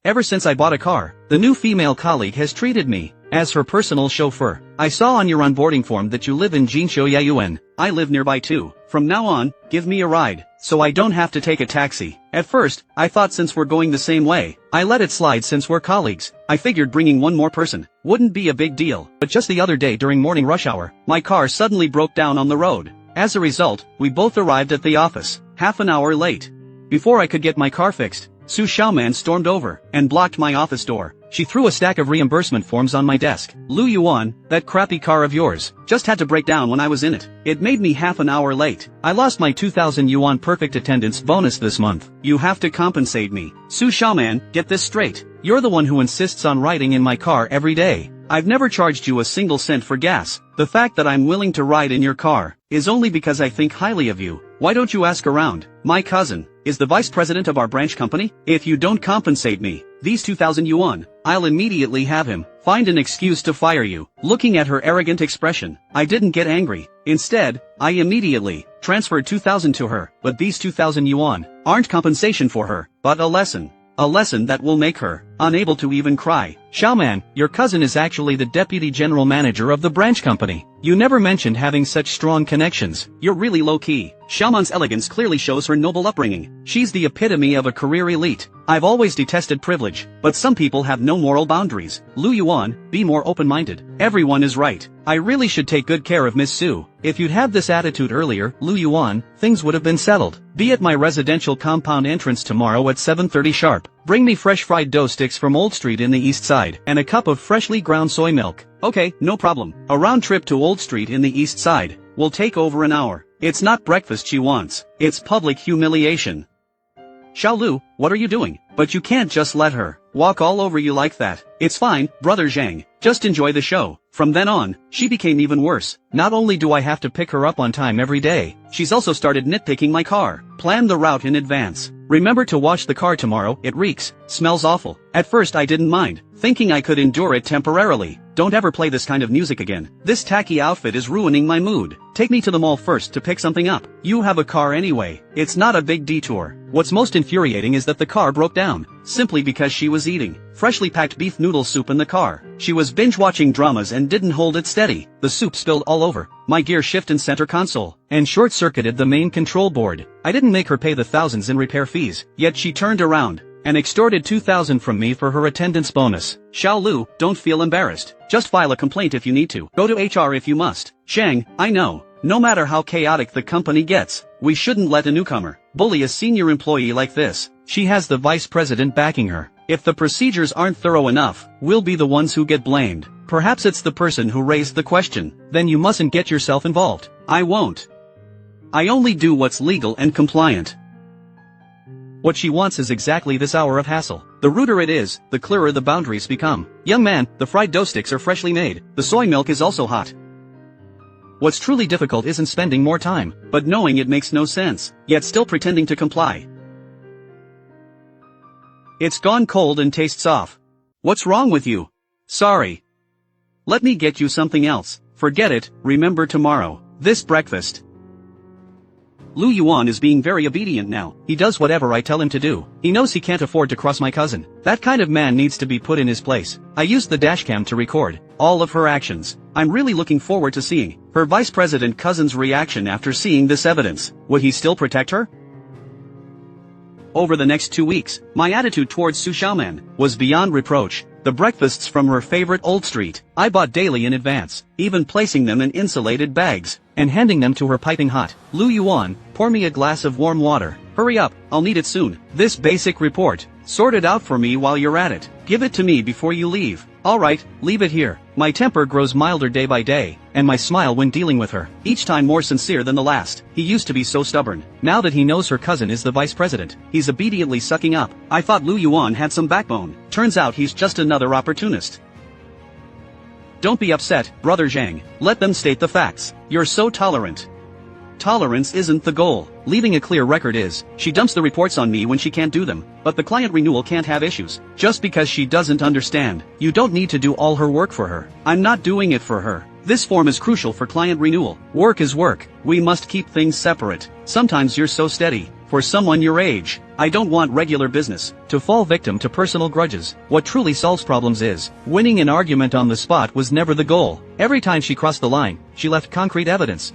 Ever since I bought a car, the new female colleague has treated me as her personal chauffeur. I saw on your onboarding form that you live in Jinsho Yayuan. I live nearby too. From now on, give me a ride, so I don't have to take a taxi. At first, I thought since we're going the same way, I let it slide since we're colleagues. I figured bringing one more person wouldn't be a big deal. But just the other day during morning rush hour, my car suddenly broke down on the road. As a result, we both arrived at the office half an hour late. Before I could get my car fixed, Su Xiaoman stormed over and blocked my office door. She threw a stack of reimbursement forms on my desk. Lu Yuan, that crappy car of yours just had to break down when I was in it. It made me half an hour late. I lost my 2,000 yuan perfect attendance bonus this month. You have to compensate me. Su Xiaoman, get this straight. You're the one who insists on riding in my car every day. I've never charged you a single cent for gas. The fact that I'm willing to ride in your car is only because I think highly of you. Why don't you ask around? My cousin is the vice president of our branch company. If you don't compensate me these 2,000 yuan, I'll immediately have him find an excuse to fire you. Looking at her arrogant expression, I didn't get angry. Instead, I immediately transferred 2,000 to her. But these 2,000 yuan aren't compensation for her, but a lesson. A lesson that will make her unable to even cry. Xiaoman, your cousin is actually the deputy general manager of the branch company. You never mentioned having such strong connections. You're really low-key. Xiaoman's elegance clearly shows her noble upbringing. She's the epitome of a career elite. I've always detested privilege, but some people have no moral boundaries. Lu Yuan, be more open-minded. Everyone is right. I really should take good care of Miss Su. If you'd had this attitude earlier, Lu Yuan, things would have been settled. Be at my residential compound entrance tomorrow at 7:30 sharp. Bring me fresh fried dough sticks from Old Street in the east side, and a cup of freshly ground soy milk. Okay, no problem. A round trip to Old Street in the east side will take over an hour. It's not breakfast she wants, it's public humiliation. Xiaolu, what are you doing? But you can't just let her walk all over you like that. It's fine, brother Zhang, just enjoy the show. From then on, she became even worse. Not only do I have to pick her up on time every day, she's also started nitpicking my car. Plan the route in advance. Remember to wash the car tomorrow, it reeks, smells awful. At first I didn't mind, thinking I could endure it temporarily. Don't ever play this kind of music again. This tacky outfit is ruining my mood. Take me to the mall first to pick something up. You have a car anyway. It's not a big detour. What's most infuriating is that the car broke down, simply because she was eating freshly packed beef noodle soup in the car. She was binge-watching dramas and didn't hold it steady. The soup spilled all over my gear shift and center console, and short-circuited the main control board. I didn't make her pay the thousands in repair fees, yet she turned around and extorted 2,000 from me for her attendance bonus. Xiaolu, don't feel embarrassed. Just file a complaint if you need to. Go to HR if you must. Shang, I know. No matter how chaotic the company gets, we shouldn't let a newcomer bully a senior employee like this. She has the vice president backing her. If the procedures aren't thorough enough, we'll be the ones who get blamed. Perhaps it's the person who raised the question. Then you mustn't get yourself involved. I won't. I only do what's legal and compliant. What she wants is exactly this hour of hassle. The ruder it is, the clearer the boundaries become. Young man, the fried dough sticks are freshly made. The soy milk is also hot. What's truly difficult isn't spending more time, but knowing it makes no sense, yet still pretending to comply. It's gone cold and tastes off. What's wrong with you? Sorry. Let me get you something else. Forget it, remember tomorrow. This breakfast. Lu Yuan is being very obedient now. He does whatever I tell him to do. He knows he can't afford to cross my cousin. That kind of man needs to be put in his place. I used the dashcam to record all of her actions. I'm really looking forward to seeing her vice president cousin's reaction after seeing this evidence. Would he still protect her? Over the next 2 weeks, my attitude towards Su Xiaoman was beyond reproach. The breakfasts from her favorite Old Street, I bought daily in advance, even placing them in insulated bags, and handing them to her piping hot. Lu Yuan, pour me a glass of warm water. Hurry up, I'll need it soon. This basic report. Sort it out for me while you're at it. Give it to me before you leave. Alright, leave it here. My temper grows milder day by day, and my smile when dealing with her, each time more sincere than the last. He used to be so stubborn. Now that he knows her cousin is the vice president, he's obediently sucking up. I thought Lu Yuan had some backbone. Turns out he's just another opportunist. Don't be upset, brother Zhang. Let them state the facts. You're so tolerant. Tolerance isn't the goal. Leaving a clear record is. She dumps the reports on me when she can't do them, but the client renewal can't have issues. Just because she doesn't understand. You don't need to do all her work for her. I'm not doing it for her. This form is crucial for client renewal. Work is work. We must keep things separate. Sometimes you're so steady. For someone your age, I don't want regular business to fall victim to personal grudges. What truly solves problems is, winning an argument on the spot was never the goal. Every time she crossed the line, she left concrete evidence.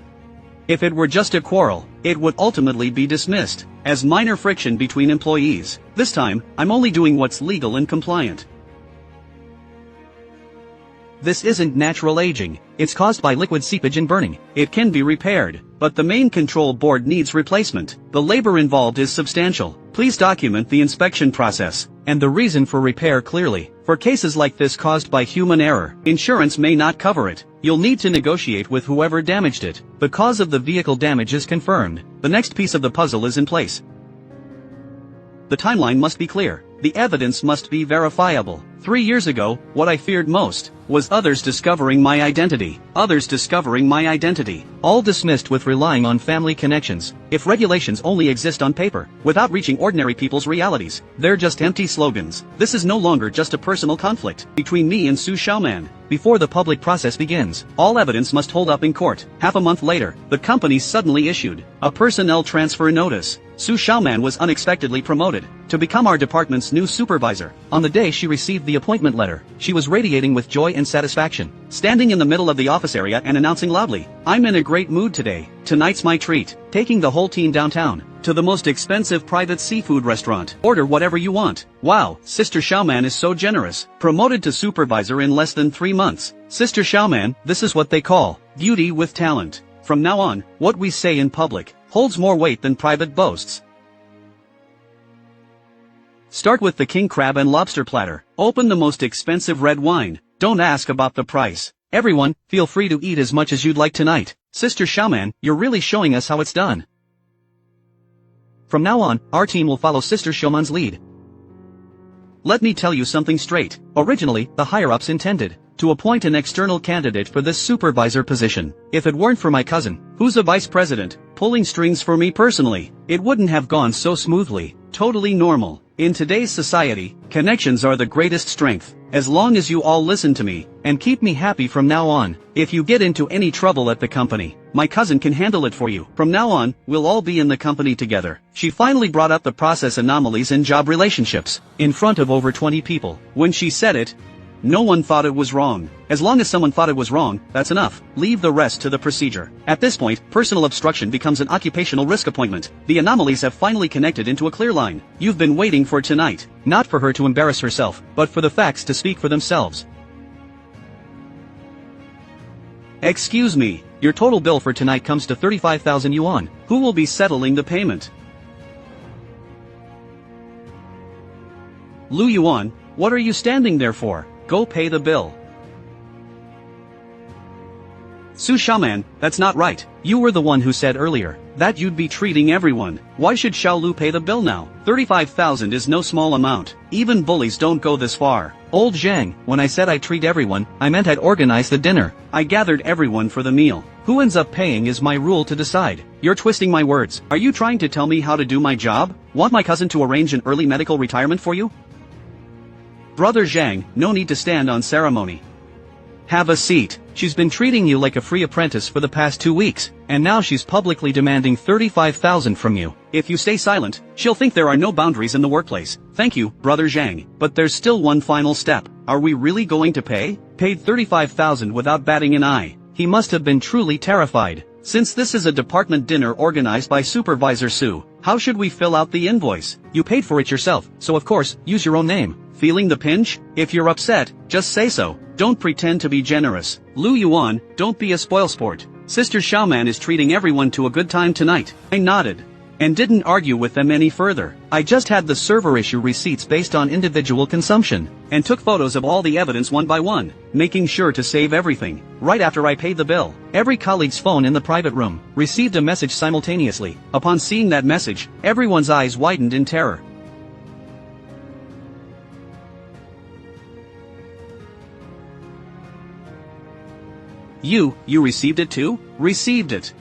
If it were just a quarrel, it would ultimately be dismissed as minor friction between employees. This time, I'm only doing what's legal and compliant. This isn't natural aging, it's caused by liquid seepage and burning. It can be repaired, but the main control board needs replacement. The labor involved is substantial. Please document the inspection process and the reason for repair clearly. For cases like this caused by human error, insurance may not cover it. You'll need to negotiate with whoever damaged it. The cause of the vehicle damage is confirmed. The next piece of the puzzle is in place. The timeline must be clear. The evidence must be verifiable. 3 years ago, what I feared most was others discovering my identity. All dismissed with relying on family connections. If regulations only exist on paper, without reaching ordinary people's realities, they're just empty slogans. This is no longer just a personal conflict between me and Su Xiaoman. Before the public process begins, all evidence must hold up in court. Half a month later, the company suddenly issued a personnel transfer notice. Su Xiaoman was unexpectedly promoted to become our department's new supervisor. On the day she received the appointment letter, she was radiating with joy and satisfaction, standing in the middle of the office area and announcing loudly, "I'm in a great mood today. Tonight's my treat. Taking the whole team downtown to the most expensive private seafood restaurant. Order whatever you want." Wow, Sister Xiaoman is so generous. Promoted to supervisor in less than 3 months. Sister Xiaoman, this is what they call beauty with talent. From now on, what we say in public holds more weight than private boasts. Start with the king crab and lobster platter. Open the most expensive red wine. Don't ask about the price. Everyone, feel free to eat as much as you'd like tonight. Sister Xiaoman, you're really showing us how it's done. From now on, our team will follow Sister Xiaoman's lead. Let me tell you something straight. Originally, the higher-ups intended to appoint an external candidate for this supervisor position. If it weren't for my cousin, who's a vice president, pulling strings for me personally, it wouldn't have gone so smoothly. Totally normal. In today's society, connections are the greatest strength. As long as you all listen to me, and keep me happy from now on. If you get into any trouble at the company, my cousin can handle it for you. From now on, we'll all be in the company together. She finally brought up the process anomalies in job relationships, in front of over 20 people. When she said it, no one thought it was wrong. As long as someone thought it was wrong, that's enough. Leave the rest to the procedure. At this point, personal obstruction becomes an occupational risk appointment. The anomalies have finally connected into a clear line. You've been waiting for tonight. Not for her to embarrass herself, but for the facts to speak for themselves. Excuse me, your total bill for tonight comes to 35,000 yuan. Who will be settling the payment? Lu Yuan, what are you standing there for? Go pay the bill. Su Xiaoman, that's not right. You were the one who said earlier that you'd be treating everyone. Why should Xiao Lu pay the bill now? 35,000 is no small amount. Even bullies don't go this far. Old Zhang, when I said I treat everyone, I meant I'd organize the dinner. I gathered everyone for the meal. Who ends up paying is my rule to decide. You're twisting my words. Are you trying to tell me how to do my job? Want my cousin to arrange an early medical retirement for you? Brother Zhang, no need to stand on ceremony. Have a seat. She's been treating you like a free apprentice for the past 2 weeks, and now she's publicly demanding 35,000 from you. If you stay silent, she'll think there are no boundaries in the workplace. Thank you, Brother Zhang. But there's still one final step. Are we really going to pay? Paid 35,000 without batting an eye. He must have been truly terrified. Since this is a department dinner organized by Supervisor Su, how should we fill out the invoice? You paid for it yourself, so of course, use your own name. Feeling the pinch? If you're upset, just say so. Don't pretend to be generous. Lu Yuan, don't be a spoilsport. Sister Xiaoman is treating everyone to a good time tonight. I nodded and didn't argue with them any further. I just had the server issue receipts based on individual consumption, and took photos of all the evidence one by one, making sure to save everything. Right after I paid the bill, every colleague's phone in the private room received a message simultaneously. Upon seeing that message, everyone's eyes widened in terror. You received it too? Received it.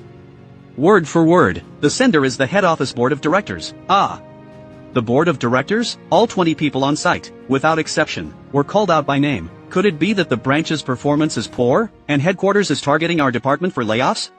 Word for word. The sender is the head office board of directors. Ah. The board of directors? All 20 people on site, without exception, were called out by name. Could it be that the branch's performance is poor, and headquarters is targeting our department for layoffs?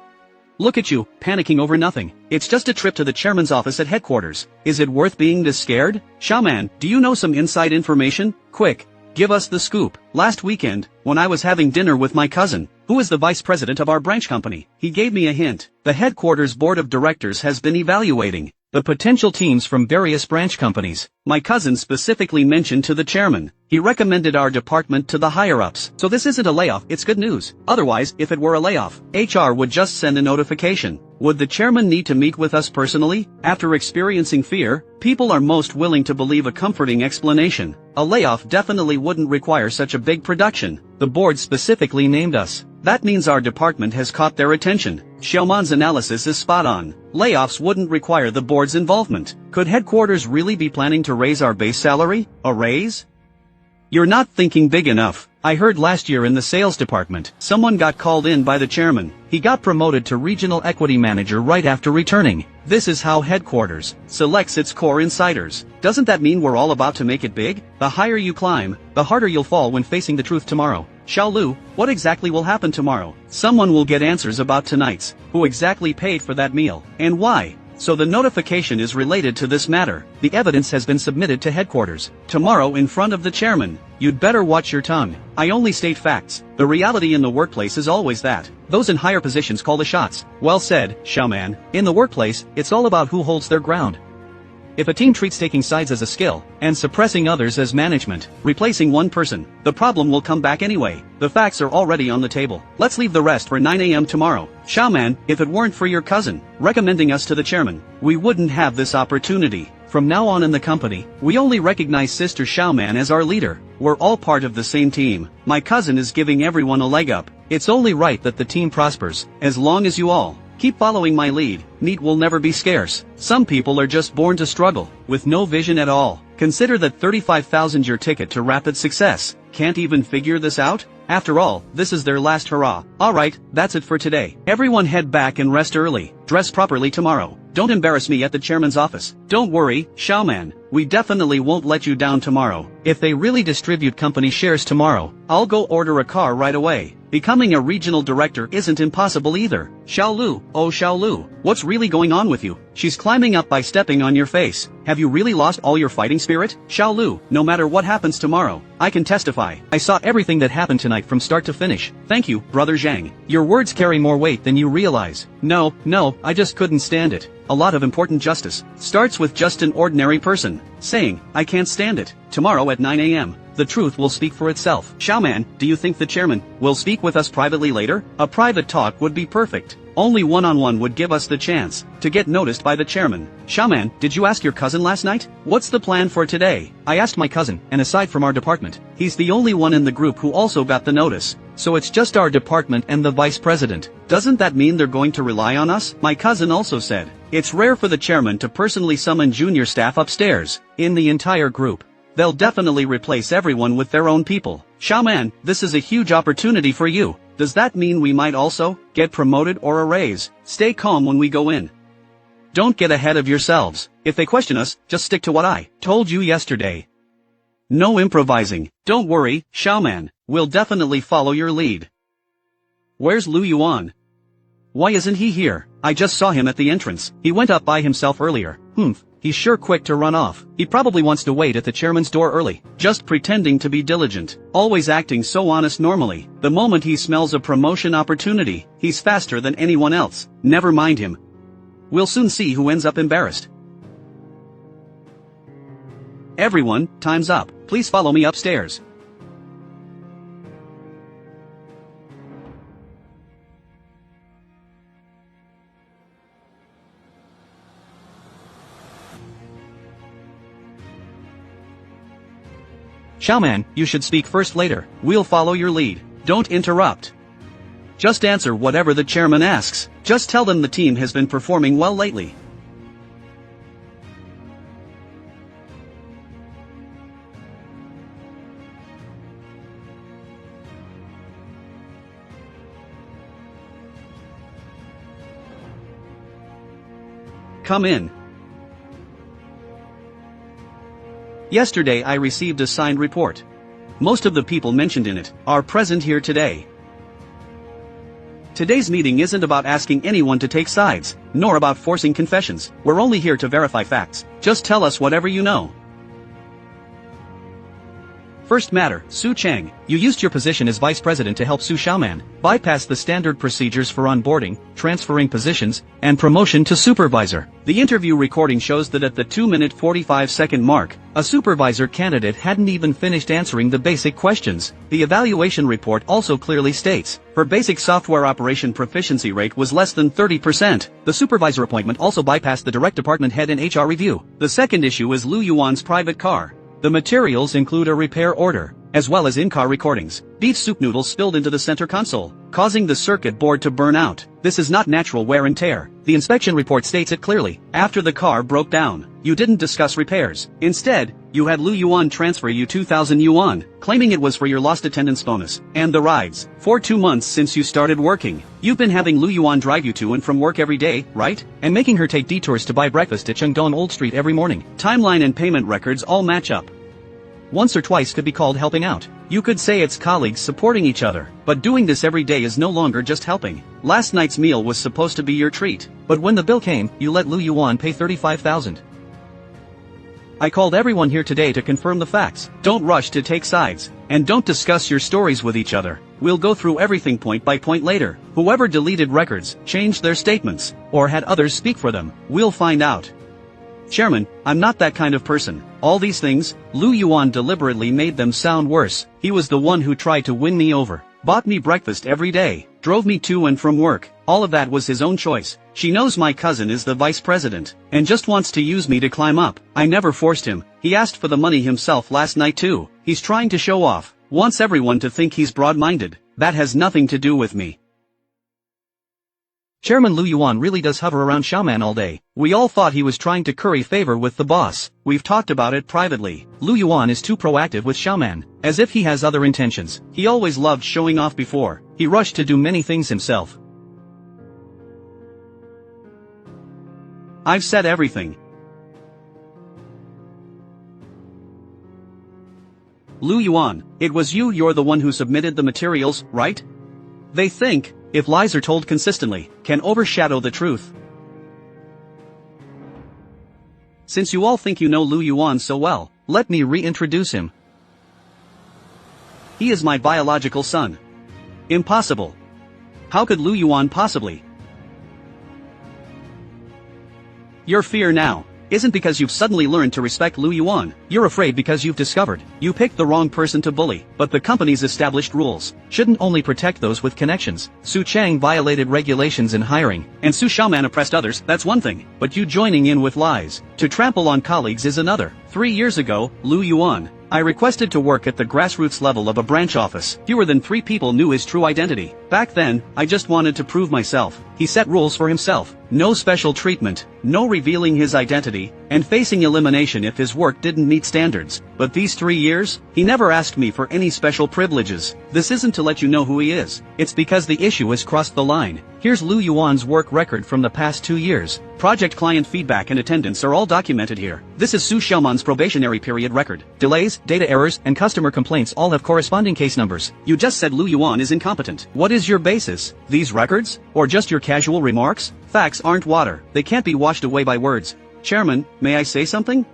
Look at you, panicking over nothing. It's just a trip to the chairman's office at headquarters. Is it worth being this scared? Xiaoman, do you know some inside information? Quick, give us the scoop. Last weekend, when I was having dinner with my cousin, who is the vice president of our branch company, he gave me a hint. The headquarters board of directors has been evaluating the potential teams from various branch companies. My cousin specifically mentioned to the chairman. He recommended our department to the higher-ups. So this isn't a layoff, it's good news. Otherwise, if it were a layoff, HR would just send a notification. Would the chairman need to meet with us personally? After experiencing fear, people are most willing to believe a comforting explanation. A layoff definitely wouldn't require such a big production. The board specifically named us. That means our department has caught their attention. Xiaoman's analysis is spot on. Layoffs wouldn't require the board's involvement. Could headquarters really be planning to raise our base salary? A raise? You're not thinking big enough. I heard last year in the sales department, someone got called in by the chairman. He got promoted to regional equity manager right after returning. This is how headquarters selects its core insiders. Doesn't that mean we're all about to make it big? The higher you climb, the harder you'll fall when facing the truth tomorrow. Xiaolu, what exactly will happen tomorrow? Someone will get answers about tonight's, who exactly paid for that meal, and why. So the notification is related to this matter. The evidence has been submitted to headquarters. Tomorrow in front of the chairman. You'd better watch your tongue. I only state facts. The reality in the workplace is always that those in higher positions call the shots. Well said, Xiaoman. In the workplace, it's all about who holds their ground. If a team treats taking sides as a skill, and suppressing others as management, replacing one person, the problem will come back anyway. The facts are already on the table. Let's leave the rest for 9 a.m. tomorrow. Xiaoman, if it weren't for your cousin recommending us to the chairman, we wouldn't have this opportunity. From now on in the company, we only recognize Sister Xiaoman as our leader. We're all part of the same team. My cousin is giving everyone a leg up. It's only right that the team prospers, as long as you all keep following my lead. Meat will never be scarce. Some people are just born to struggle, with no vision at all. Consider that 35,000 your ticket to rapid success. Can't even figure this out? After all, this is their last hurrah. Alright, that's it for today. Everyone head back and rest early. Dress properly tomorrow. Don't embarrass me at the chairman's office. Don't worry, Xiaoman. We definitely won't let you down tomorrow. If they really distribute company shares tomorrow, I'll go order a car right away. Becoming a regional director isn't impossible either. Xiaolu, oh Xiaolu, what's really going on with you? She's climbing up by stepping on your face. Have you really lost all your fighting spirit? Xiaolu, no matter what happens tomorrow, I can testify. I saw everything that happened tonight from start to finish. Thank you, Brother Zhang. Your words carry more weight than you realize. No, I just couldn't stand it. A lot of important justice starts with just an ordinary person saying, I can't stand it. Tomorrow at 9 a.m., the truth will speak for itself. Xiaoman, do you think the chairman will speak with us privately later? A private talk would be perfect. Only one-on-one would give us the chance to get noticed by the chairman. Xiaoman, did you ask your cousin last night? What's the plan for today? I asked my cousin, and aside from our department, he's the only one in the group who also got the notice. So it's just our department and the vice president. Doesn't that mean they're going to rely on us? My cousin also said, it's rare for the chairman to personally summon junior staff upstairs. In the entire group, they'll definitely replace everyone with their own people. Xiaoman, this is a huge opportunity for you. Does that mean we might also get promoted or a raise? Stay calm when we go in. Don't get ahead of yourselves. If they question us, just stick to what I told you yesterday. No improvising. Don't worry, Xiaoman, we'll definitely follow your lead. Where's Lu Yuan? Why isn't he here? I just saw him at the entrance. He went up by himself earlier. He's sure quick to run off. He probably wants to wait at the chairman's door early, just pretending to be diligent, always acting so honest normally. The moment he smells a promotion opportunity, he's faster than anyone else. Never mind him. We'll soon see who ends up embarrassed. Everyone, time's up. Please follow me upstairs. Xiaoman, you should speak first later. We'll follow your lead. Don't interrupt. Just answer whatever the chairman asks. Just tell them the team has been performing well lately. Come in. Yesterday I received a signed report. Most of the people mentioned in it are present here today. Today's meeting isn't about asking anyone to take sides, nor about forcing confessions. We're only here to verify facts. Just tell us whatever you know. First matter, Su Chang. You used your position as vice president to help Su Xiaoman bypass the standard procedures for onboarding, transferring positions, and promotion to supervisor. The interview recording shows that at the 2-minute 45-second mark, a supervisor candidate hadn't even finished answering the basic questions. The evaluation report also clearly states, her basic software operation proficiency rate was less than 30%. The supervisor appointment also bypassed the direct department head and HR review. The second issue is Lu Yuan's private car. The materials include a repair order, as well as in-car recordings. Beef soup noodles spilled into the center console, causing the circuit board to burn out. This is not natural wear and tear. The inspection report states it clearly. After the car broke down, you didn't discuss repairs. Instead, you had Lu Yuan transfer you 2,000 yuan, claiming it was for your lost attendance bonus, and the rides. For 2 months since you started working, you've been having Lu Yuan drive you to and from work every day, right? And making her take detours to buy breakfast at Chengdong Old Street every morning. Timeline and payment records all match up. Once or twice could be called helping out. You could say it's colleagues supporting each other, but doing this every day is no longer just helping. Last night's meal was supposed to be your treat, but when the bill came, you let Lu Yuan pay 35,000. I called everyone here today to confirm the facts. Don't rush to take sides, and don't discuss your stories with each other. We'll go through everything point by point later. Whoever deleted records, changed their statements, or had others speak for them, we'll find out. Chairman, I'm not that kind of person. All these things, Lu Yuan deliberately made them sound worse. He was the one who tried to win me over. Bought me breakfast every day, drove me to and from work. All of that was his own choice. She knows my cousin is the vice president, and just wants to use me to climb up. I never forced him. He asked for the money himself last night too. He's trying to show off. Wants everyone to think he's broad-minded. That has nothing to do with me. Chairman Lu Yuan really does hover around Xiaoman all day. We all thought he was trying to curry favor with the boss. We've talked about it privately. Lu Yuan is too proactive with Xiaoman, as if he has other intentions. He always loved showing off before. He rushed to do many things himself. I've said everything. Lu Yuan, it was you're the one who submitted the materials, right? They think, if lies are told consistently, can overshadow the truth. Since you all think you know Lu Yuan so well, let me reintroduce him. He is my biological son. Impossible. How could Lu Yuan possibly? Your fear now isn't because you've suddenly learned to respect Lu Yuan. You're afraid because you've discovered you picked the wrong person to bully. But the company's established rules shouldn't only protect those with connections. Su Chang violated regulations in hiring, and Su Xiaoman oppressed others, that's one thing. But you joining in with lies to trample on colleagues is another. 3 years ago, Lu Yuan, I requested to work at the grassroots level of a branch office. Fewer than 3 people knew his true identity. Back then, I just wanted to prove myself. He set rules for himself. No special treatment, no revealing his identity, and facing elimination if his work didn't meet standards. But these 3 years, he never asked me for any special privileges. This isn't to let you know who he is. It's because the issue has crossed the line. Here's Lu Yuan's work record from the past 2 years. Project client feedback and attendance are all documented here. This is Su Xiaoman's probationary period record. Delays, data errors, and customer complaints all have corresponding case numbers. You just said Lu Yuan is incompetent. What is your basis? These records? Or just your casual remarks? Facts aren't water. They can't be washed away by words. Chairman, may I say something?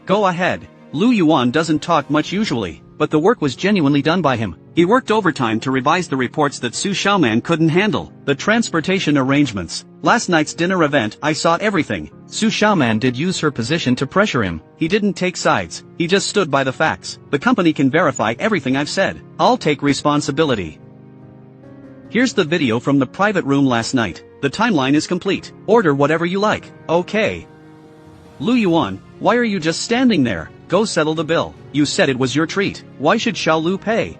Go ahead. Lu Yuan doesn't talk much usually, but the work was genuinely done by him. He worked overtime to revise the reports that Su Xiaoman couldn't handle. The transportation arrangements. Last night's dinner event, I saw everything. Su Xiaoman did use her position to pressure him. He didn't take sides. He just stood by the facts. The company can verify everything I've said. I'll take responsibility. Here's the video from the private room last night. The timeline is complete. Order whatever you like. Okay. Lu Yuan, why are you just standing there? Go settle the bill. You said it was your treat. Why should Xiao Lu pay?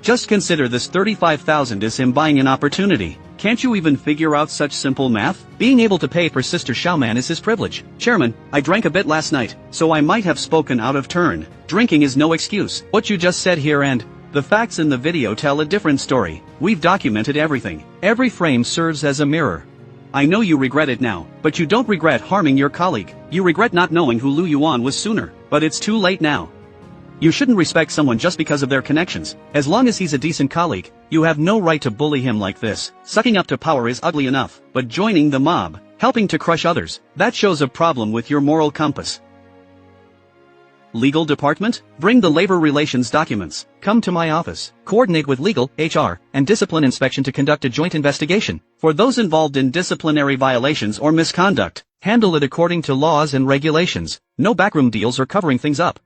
Just consider this 35,000 is him buying an opportunity. Can't you even figure out such simple math? Being able to pay for Sister Xiaoman is his privilege. Chairman, I drank a bit last night, so I might have spoken out of turn. Drinking is no excuse. What you just said here and the facts in the video tell a different story. We've documented everything. Every frame serves as a mirror. I know you regret it now, but you don't regret harming your colleague. You regret not knowing who Lu Yuan was sooner, but it's too late now. You shouldn't respect someone just because of their connections. As long as he's a decent colleague, you have no right to bully him like this. Sucking up to power is ugly enough, but joining the mob, helping to crush others, that shows a problem with your moral compass. Legal department? Bring the labor relations documents. Come to my office. Coordinate with legal, HR, and discipline inspection to conduct a joint investigation. For those involved in disciplinary violations or misconduct, handle it according to laws and regulations. No backroom deals or covering things up.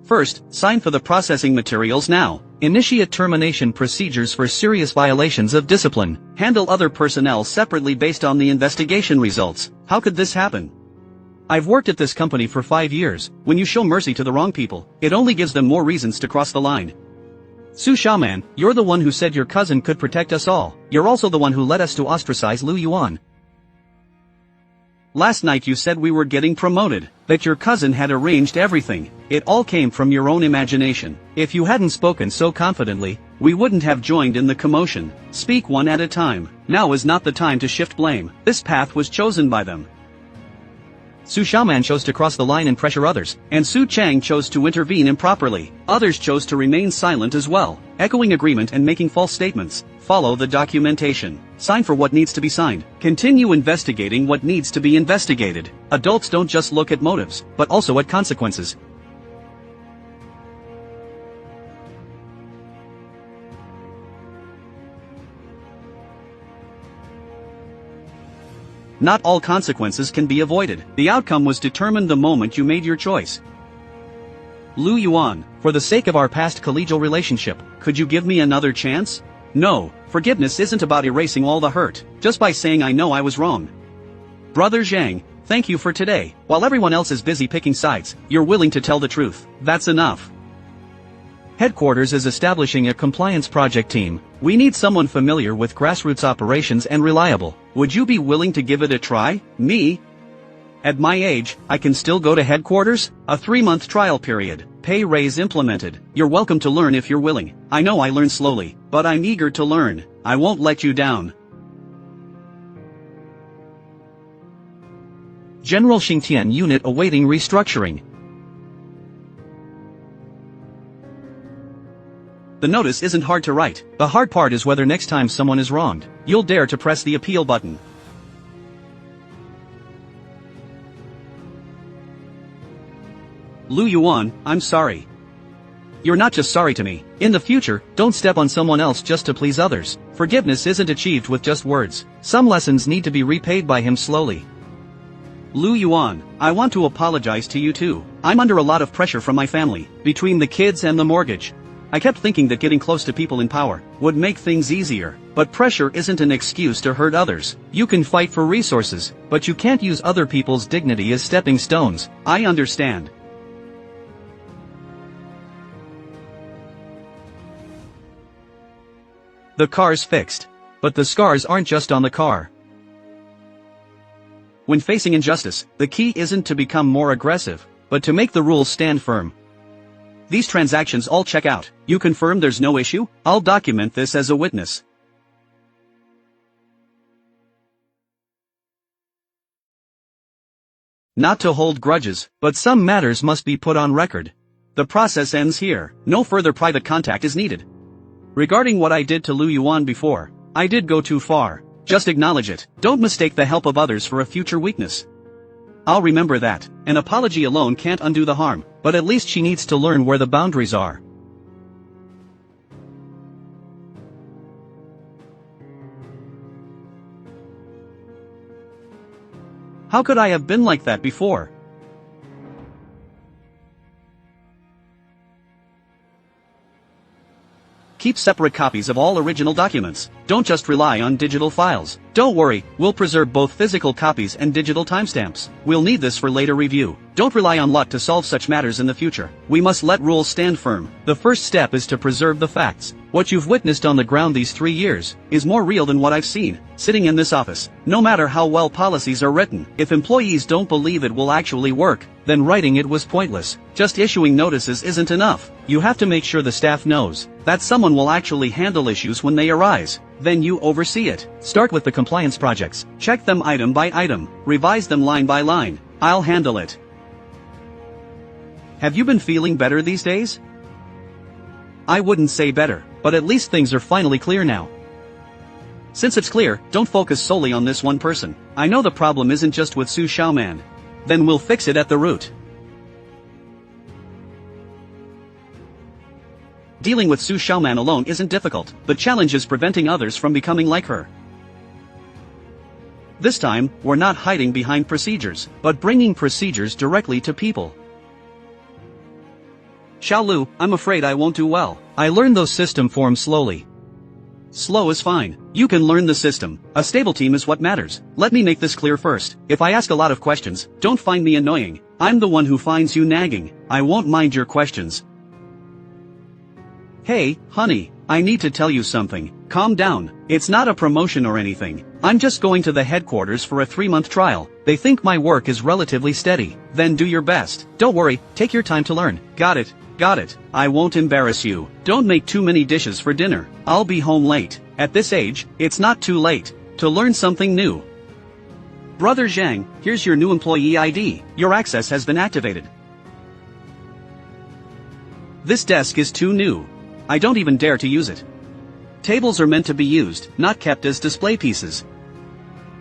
First, sign for the processing materials now. Initiate termination procedures for serious violations of discipline. Handle other personnel separately based on the investigation results. How could this happen? I've worked at this company for 5 years. When you show mercy to the wrong people, it only gives them more reasons to cross the line. Su Xiaoman, you're the one who said your cousin could protect us all. You're also the one who led us to ostracize Lu Yuan. Last night you said we were getting promoted, that your cousin had arranged everything. It all came from your own imagination. If you hadn't spoken so confidently, we wouldn't have joined in the commotion. Speak one at a time. Now is not the time to shift blame. This path was chosen by them. Su Xiaoman chose to cross the line and pressure others, and Su Chang chose to intervene improperly. Others chose to remain silent as well, echoing agreement and making false statements. Follow the documentation. Sign for what needs to be signed. Continue investigating what needs to be investigated. Adults don't just look at motives, but also at consequences. Not all consequences can be avoided. The outcome was determined the moment you made your choice. Lu Yuan, for the sake of our past collegial relationship, could you give me another chance? No, forgiveness isn't about erasing all the hurt, just by saying I know I was wrong. Brother Zhang, thank you for today. While everyone else is busy picking sides, you're willing to tell the truth. That's enough. Headquarters is establishing a compliance project team. We need someone familiar with grassroots operations and reliable. Would you be willing to give it a try? Me? At my age, I can still go to headquarters? A 3-month trial period. Pay raise implemented. You're welcome to learn if you're willing. I know I learn slowly, but I'm eager to learn. I won't let you down. General Xingtian Unit awaiting restructuring. The notice isn't hard to write. The hard part is whether next time someone is wronged, you'll dare to press the appeal button. Lu Yuan, I'm sorry. You're not just sorry to me. In the future, don't step on someone else just to please others. Forgiveness isn't achieved with just words. Some lessons need to be repaid by him slowly. Lu Yuan, I want to apologize to you too. I'm under a lot of pressure from my family, between the kids and the mortgage. I kept thinking that getting close to people in power would make things easier, but pressure isn't an excuse to hurt others. You can fight for resources, but you can't use other people's dignity as stepping stones. I understand. The car's fixed. But the scars aren't just on the car. When facing injustice, the key isn't to become more aggressive, but to make the rules stand firm. These transactions all check out. You confirm there's no issue? I'll document this as a witness. Not to hold grudges, but some matters must be put on record. The process ends here. No further private contact is needed. Regarding what I did to Lu Yuan before, I did go too far. Just acknowledge it. Don't mistake the help of others for a future weakness. I'll remember that. An apology alone can't undo the harm, but at least she needs to learn where the boundaries are. How could I have been like that before? Keep separate copies of all original documents. Don't just rely on digital files. Don't worry, we'll preserve both physical copies and digital timestamps. We'll need this for later review. Don't rely on luck to solve such matters in the future. We must let rules stand firm. The first step is to preserve the facts. What you've witnessed on the ground these 3 years is more real than what I've seen sitting in this office. No matter how well policies are written, if employees don't believe it will actually work, then writing it was pointless. Just issuing notices isn't enough. You have to make sure the staff knows that someone will actually handle issues when they arise. Then you oversee it. Start with the compliance projects. Check them item by item. Revise them line by line. I'll handle it. Have you been feeling better these days? I wouldn't say better, but at least things are finally clear now. Since it's clear, don't focus solely on this one person. I know the problem isn't just with Su Xiaoman. Then we'll fix it at the root. Dealing with Su Xiaoman alone isn't difficult. The challenge is preventing others from becoming like her. This time, we're not hiding behind procedures, but bringing procedures directly to people. Xiaolu, I'm afraid I won't do well. I learned those system forms slowly. Slow is fine. You can learn the system. A stable team is what matters. Let me make this clear first. If I ask a lot of questions, don't find me annoying. I'm the one who finds you nagging. I won't mind your questions. Hey, honey, I need to tell you something. Calm down. It's not a promotion or anything. I'm just going to the headquarters for a 3-month trial. They think my work is relatively steady. Then do your best. Don't worry, take your time to learn. Got it? Got it. I won't embarrass you. Don't make too many dishes for dinner. I'll be home late. At this age, it's not too late to learn something new. Brother Zhang, here's your new employee ID. Your access has been activated. This desk is too new. I don't even dare to use it. Tables are meant to be used, not kept as display pieces.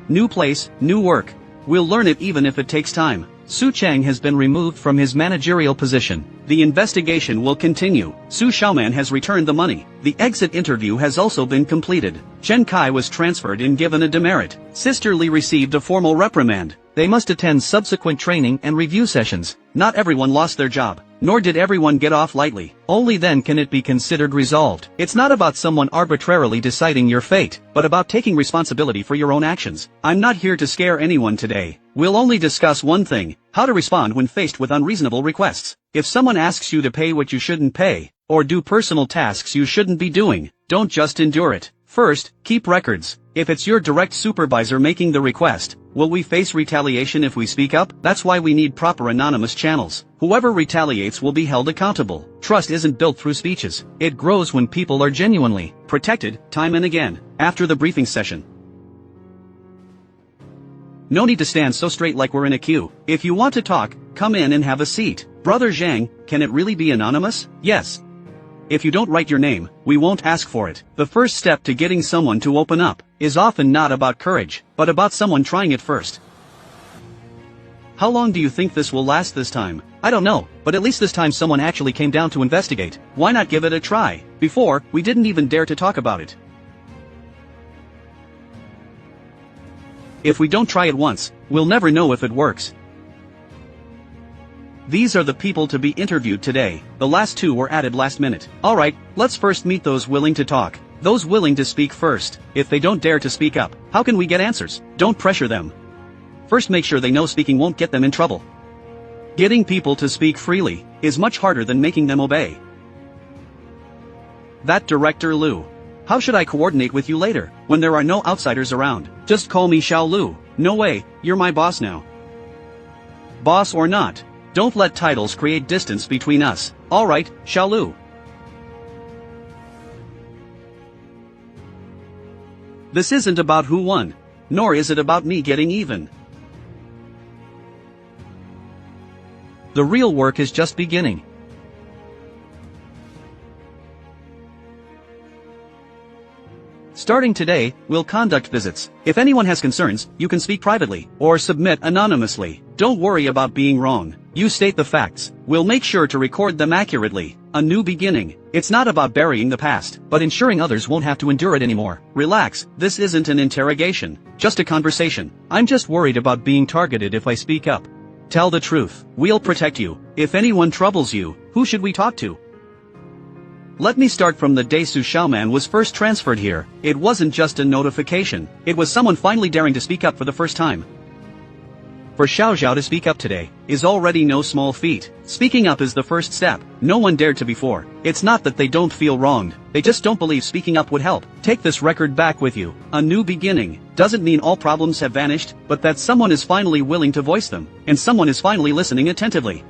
New place, new work. We'll learn it even if it takes time. Su Cheng has been removed from his managerial position. The investigation will continue. Su Xiaoman has returned the money. The exit interview has also been completed. Chen Kai was transferred and given a demerit. Sister Li received a formal reprimand. They must attend subsequent training and review sessions. Not everyone lost their job, nor did everyone get off lightly. Only then can it be considered resolved. It's not about someone arbitrarily deciding your fate, but about taking responsibility for your own actions. I'm not here to scare anyone today. We'll only discuss one thing: how to respond when faced with unreasonable requests. If someone asks you to pay what you shouldn't pay, or do personal tasks you shouldn't be doing, don't just endure it. First, keep records. If it's your direct supervisor making the request, will we face retaliation if we speak up? That's why we need proper anonymous channels. Whoever retaliates will be held accountable. Trust isn't built through speeches. It grows when people are genuinely protected, time and again. After the briefing session. No need to stand so straight like we're in a queue. If you want to talk, come in and have a seat. Brother Zhang, can it really be anonymous? Yes. If you don't write your name, we won't ask for it. The first step to getting someone to open up is often not about courage, but about someone trying it first. How long do you think this will last this time? I don't know, but at least this time someone actually came down to investigate. Why not give it a try? Before, we didn't even dare to talk about it. If we don't try it once, we'll never know if it works. These are the people to be interviewed today. The last 2 were added last minute. Alright, let's first meet those willing to talk. Those willing to speak first. If they don't dare to speak up, how can we get answers? Don't pressure them. First make sure they know speaking won't get them in trouble. Getting people to speak freely is much harder than making them obey. That Director Lu. How should I coordinate with you later, when there are no outsiders around? Just call me Xiaolu. No way, you're my boss now. Boss or not, don't let titles create distance between us. Alright, Xiaolu. This isn't about who won, nor is it about me getting even. The real work is just beginning. Starting today, we'll conduct visits. If anyone has concerns, you can speak privately, or submit anonymously. Don't worry about being wrong. You state the facts. We'll make sure to record them accurately. A new beginning. It's not about burying the past, but ensuring others won't have to endure it anymore. Relax, this isn't an interrogation. Just a conversation. I'm just worried about being targeted if I speak up. Tell the truth. We'll protect you. If anyone troubles you, who should we talk to? Let me start from the day Su Xiaoman was first transferred here. It wasn't just a notification. It was someone finally daring to speak up for the first time. For Xiao Zhao to speak up today is already no small feat. Speaking up is the first step. No one dared to before. It's not that they don't feel wronged, they just don't believe speaking up would help. Take this record back with you. A new beginning doesn't mean all problems have vanished, but that someone is finally willing to voice them, and someone is finally listening attentively.